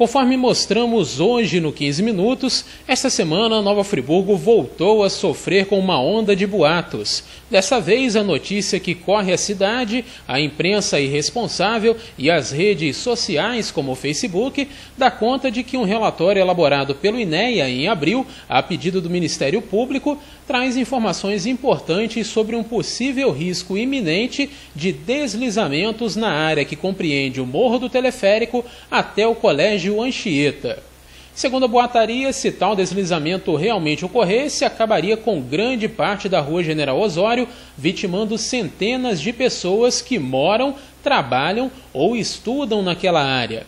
Conforme mostramos hoje no 15 Minutos, esta semana Nova Friburgo voltou a sofrer com uma onda de boatos. Dessa vez, a notícia que corre a cidade, a imprensa irresponsável e as redes sociais, como o Facebook, dá conta de que um relatório elaborado pelo INEA em abril, a pedido do Ministério Público, traz informações importantes sobre um possível risco iminente de deslizamentos na área que compreende o Morro do Teleférico até o Colégio Anchieta. Segundo a boataria, se tal deslizamento realmente ocorresse, acabaria com grande parte da Rua General Osório, vitimando centenas de pessoas que moram, trabalham ou estudam naquela área.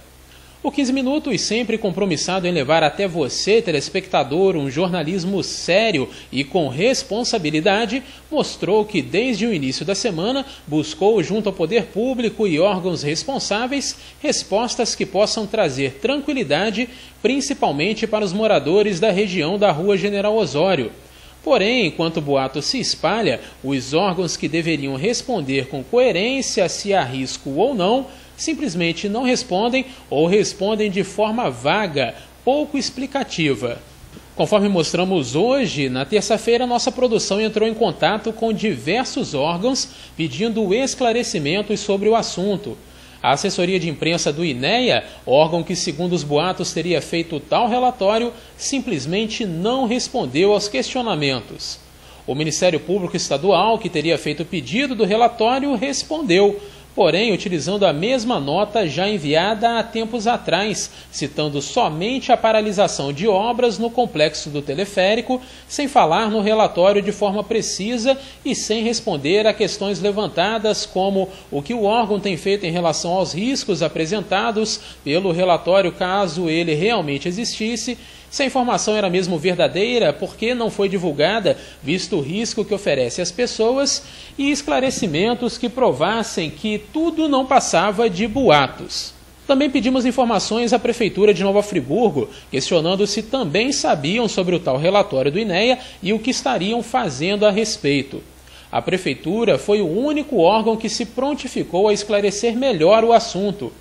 O 15 Minutos, sempre compromissado em levar até você, telespectador, um jornalismo sério e com responsabilidade, mostrou que desde o início da semana buscou junto ao poder público e órgãos responsáveis respostas que possam trazer tranquilidade, principalmente para os moradores da região da Rua General Osório. Porém, enquanto o boato se espalha, os órgãos que deveriam responder com coerência se há risco ou não, simplesmente não respondem ou respondem de forma vaga, pouco explicativa. Conforme mostramos hoje, na terça-feira, nossa produção entrou em contato com diversos órgãos pedindo esclarecimentos sobre o assunto. A assessoria de imprensa do INEA, órgão que, segundo os boatos, teria feito tal relatório, simplesmente não respondeu aos questionamentos. O Ministério Público Estadual, que teria feito o pedido do relatório, respondeu, porém utilizando a mesma nota já enviada há tempos atrás, citando somente a paralisação de obras no complexo do teleférico, sem falar no relatório de forma precisa e sem responder a questões levantadas como o que o órgão tem feito em relação aos riscos apresentados pelo relatório caso ele realmente existisse, se a informação era mesmo verdadeira, por que não foi divulgada, visto o risco que oferece às pessoas, e esclarecimentos que provassem que tudo não passava de boatos. Também pedimos informações à Prefeitura de Nova Friburgo, questionando se também sabiam sobre o tal relatório do INEA e o que estariam fazendo a respeito. A Prefeitura foi o único órgão que se prontificou a esclarecer melhor o assunto.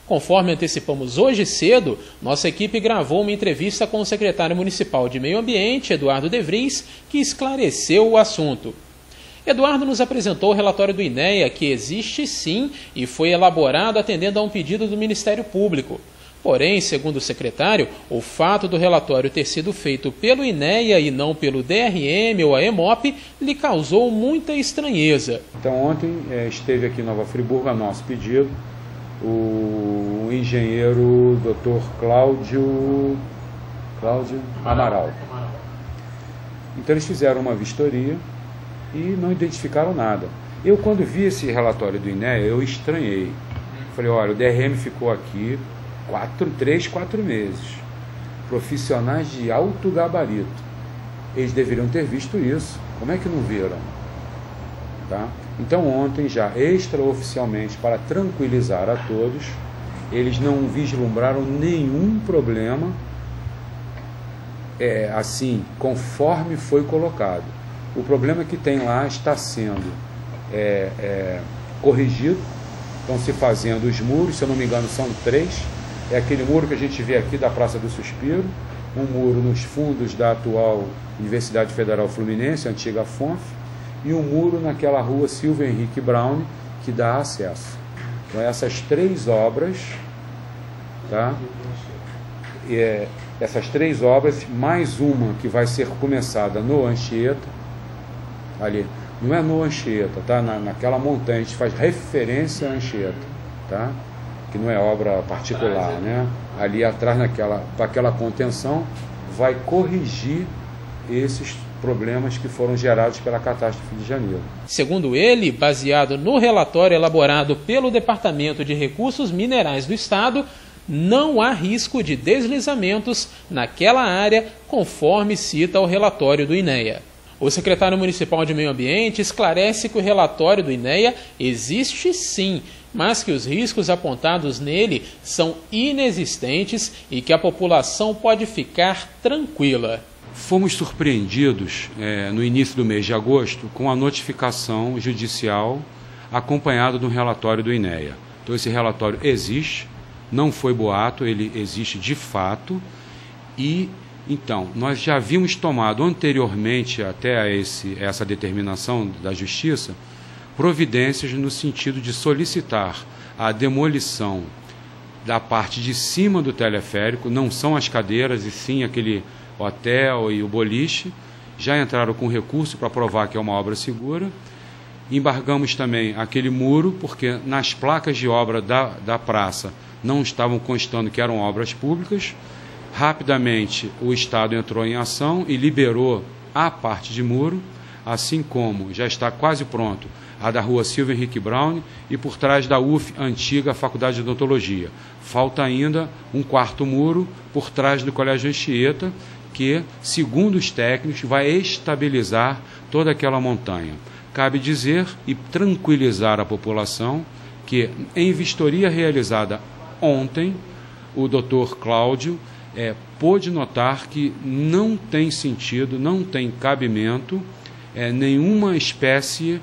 Conforme antecipamos hoje cedo, nossa equipe gravou uma entrevista com o secretário municipal de Meio Ambiente, Eduardo De Vries, que esclareceu o assunto. Eduardo nos apresentou o relatório do INEA, que existe sim e foi elaborado atendendo a um pedido do Ministério Público. Porém, segundo o secretário, o fato do relatório ter sido feito pelo INEA e não pelo DRM ou a EMOP lhe causou muita estranheza. Então ontem esteve aqui em Nova Friburgo a nosso pedido o engenheiro Dr. Cláudio Amaral. Então eles fizeram uma vistoria e não identificaram nada. Eu, quando vi esse relatório do INEA, eu estranhei. Falei, olha, o DRM ficou aqui 4 meses. Profissionais de alto gabarito. Eles deveriam ter visto isso. Como é que não viram? Tá? Então ontem, já extraoficialmente, para tranquilizar a todos, eles não vislumbraram nenhum problema, assim, conforme foi colocado. O problema que tem lá está sendo corrigido, estão se fazendo os muros, se eu não me engano são 3, é aquele muro que a gente vê aqui da Praça do Suspiro, um muro nos fundos da atual Universidade Federal Fluminense, antiga FONF, e um muro naquela rua Silvio Henrique Brown, que dá acesso. Então essas 3 obras, tá? Essas 3 obras, mais uma que vai ser começada no Anchieta, ali, não é no Anchieta, tá? Naquela montanha, a gente faz referência a Anchieta, tá? Que não é obra particular, né? Ali atrás, aquela contenção, vai corrigir esses problemas que foram gerados pela catástrofe de janeiro. Segundo ele, baseado no relatório elaborado pelo Departamento de Recursos Minerais do Estado, não há risco de deslizamentos naquela área, conforme cita o relatório do INEA. O secretário municipal de Meio Ambiente esclarece que o relatório do INEA existe sim, mas que os riscos apontados nele são inexistentes e que a população pode ficar tranquila. Fomos surpreendidos no início do mês de agosto com a notificação judicial acompanhada de um relatório do INEA. Então esse relatório existe, não foi boato, ele existe de fato. E então, nós já havíamos tomado anteriormente até a essa determinação da Justiça providências no sentido de solicitar a demolição da parte de cima do teleférico, não são as cadeiras e sim aquele hotel e o boliche. Já entraram com recurso para provar que é uma obra segura. Embargamos também aquele muro, porque nas placas de obra da praça não estavam constando que eram obras públicas. Rapidamente o Estado entrou em ação e liberou a parte de muro, assim como já está quase pronto a da rua Silva Henrique Brown e por trás da UF, antiga Faculdade de Odontologia. Falta ainda um quarto muro por trás do Colégio Anchieta, que, segundo os técnicos, vai estabilizar toda aquela montanha. Cabe dizer e tranquilizar a população que, em vistoria realizada ontem, o Dr. Cláudio pôde notar que não tem sentido, não tem cabimento nenhuma espécie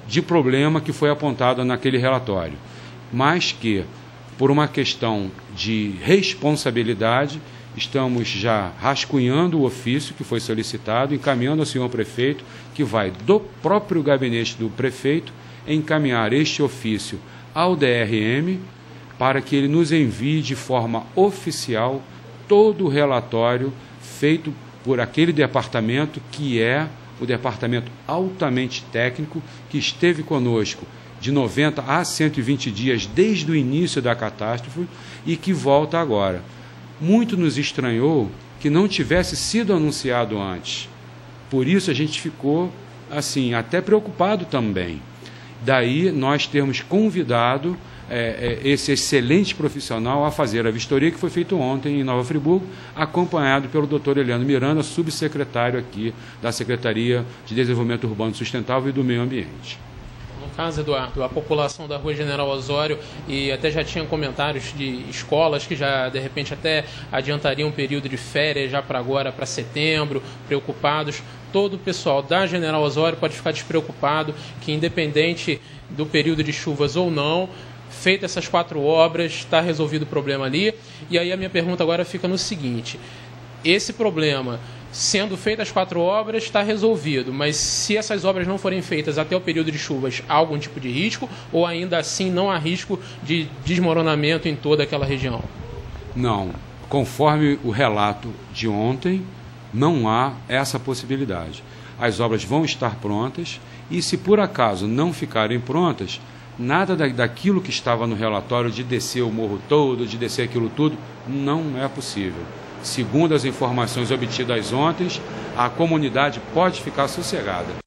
de problema que foi apontado naquele relatório, mas que, por uma questão de responsabilidade, estamos já rascunhando o ofício que foi solicitado, encaminhando ao senhor prefeito, que vai do próprio gabinete do prefeito encaminhar este ofício ao DRM para que ele nos envie de forma oficial todo o relatório feito por aquele departamento, que é o departamento altamente técnico, que esteve conosco de 90 a 120 dias desde o início da catástrofe e que volta agora. Muito nos estranhou que não tivesse sido anunciado antes. Por isso a gente ficou assim, até preocupado também. Daí nós termos convidado esse excelente profissional a fazer a vistoria que foi feita ontem em Nova Friburgo, acompanhado pelo Dr. Eliano Miranda, subsecretário aqui da Secretaria de Desenvolvimento Urbano Sustentável e do Meio Ambiente. No caso, Eduardo, a população da Rua General Osório, e até já tinha comentários de escolas que já, de repente, até adiantariam um período de férias já para agora, para setembro, preocupados. Todo o pessoal da General Osório pode ficar despreocupado que, independente do período de chuvas ou não, feitas essas 4 obras, está resolvido o problema ali. E aí a minha pergunta agora fica no seguinte: esse problema, sendo feitas as 4 obras, está resolvido, mas se essas obras não forem feitas até o período de chuvas, há algum tipo de risco, ou ainda assim não há risco de desmoronamento em toda aquela região? Não, conforme o relato de ontem, não há essa possibilidade. As obras vão estar prontas e, se por acaso não ficarem prontas, nada daquilo que estava no relatório de descer o morro todo, de descer aquilo tudo, não é possível. Segundo as informações obtidas ontem, a comunidade pode ficar sossegada.